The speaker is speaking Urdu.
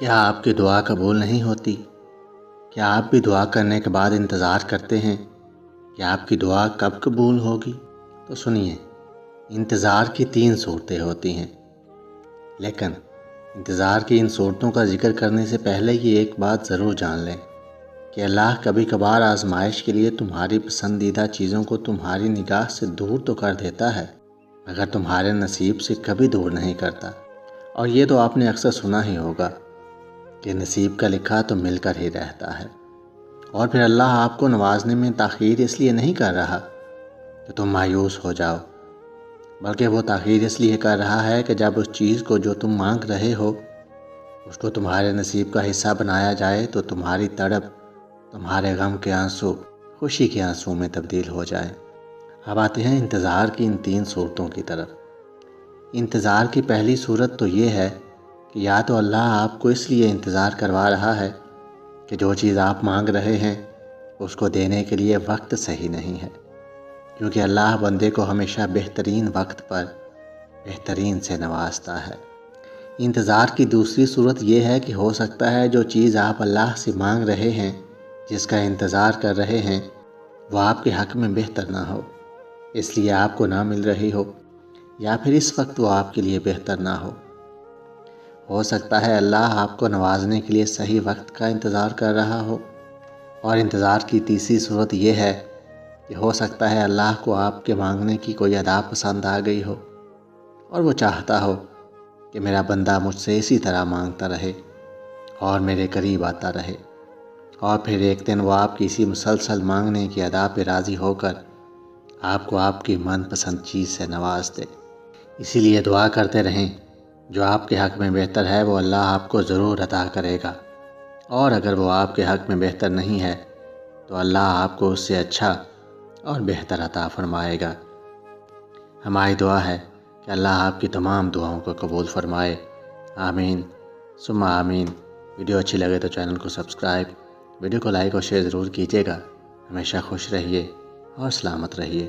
کیا آپ کی دعا قبول نہیں ہوتی؟ کیا آپ بھی دعا کرنے کے بعد انتظار کرتے ہیں کہ آپ کی دعا کب قبول ہوگی؟ تو سنیے، انتظار کی 3 صورتیں ہوتی ہیں، لیکن انتظار کی ان صورتوں کا ذکر کرنے سے پہلے یہ ایک بات ضرور جان لیں کہ اللہ کبھی کبھار آزمائش کے لیے تمہاری پسندیدہ چیزوں کو تمہاری نگاہ سے دور تو کر دیتا ہے، مگر تمہارے نصیب سے کبھی دور نہیں کرتا۔ اور یہ تو آپ نے اکثر سنا ہی ہوگا کہ نصیب کا لکھا تو مل کر ہی رہتا ہے۔ اور پھر اللہ آپ کو نوازنے میں تاخیر اس لیے نہیں کر رہا کہ تم مایوس ہو جاؤ، بلکہ وہ تاخیر اس لیے کر رہا ہے کہ جب اس چیز کو جو تم مانگ رہے ہو اس کو تمہارے نصیب کا حصہ بنایا جائے تو تمہاری تڑپ تمہارے غم کے آنسو خوشی کے آنسو میں تبدیل ہو جائے۔ اب آتے ہیں انتظار کی ان 3 صورتوں کی طرف۔ انتظار کی پہلی صورت تو یہ ہے کہ یا تو اللہ آپ کو اس لیے انتظار کروا رہا ہے کہ جو چیز آپ مانگ رہے ہیں اس کو دینے کے لیے وقت صحیح نہیں ہے، کیونکہ اللہ بندے کو ہمیشہ بہترین وقت پر بہترین سے نوازتا ہے۔ انتظار کی دوسری صورت یہ ہے کہ ہو سکتا ہے جو چیز آپ اللہ سے مانگ رہے ہیں، جس کا انتظار کر رہے ہیں، وہ آپ کے حق میں بہتر نہ ہو، اس لیے آپ کو نہ مل رہی ہو، یا پھر اس وقت وہ آپ کے لیے بہتر نہ ہو سکتا ہے اللہ آپ کو نوازنے کے لیے صحیح وقت کا انتظار کر رہا ہو۔ اور انتظار کی تیسری صورت یہ ہے کہ ہو سکتا ہے اللہ کو آپ کے مانگنے کی کوئی ادا پسند آ گئی ہو اور وہ چاہتا ہو کہ میرا بندہ مجھ سے اسی طرح مانگتا رہے اور میرے قریب آتا رہے، اور پھر ایک دن وہ آپ کی اسی مسلسل مانگنے کی ادا پہ راضی ہو کر آپ کو آپ کی من پسند چیز سے نواز دے۔ اسی لیے دعا کرتے رہیں، جو آپ کے حق میں بہتر ہے وہ اللہ آپ کو ضرور عطا کرے گا، اور اگر وہ آپ کے حق میں بہتر نہیں ہے تو اللہ آپ کو اس سے اچھا اور بہتر عطا فرمائے گا۔ ہماری دعا ہے کہ اللہ آپ کی تمام دعاؤں کو قبول فرمائے، آمین ثم آمین۔ ویڈیو اچھی لگے تو چینل کو سبسکرائب، ویڈیو کو لائک اور شیئر ضرور کیجیے گا۔ ہمیشہ خوش رہیے اور سلامت رہیے۔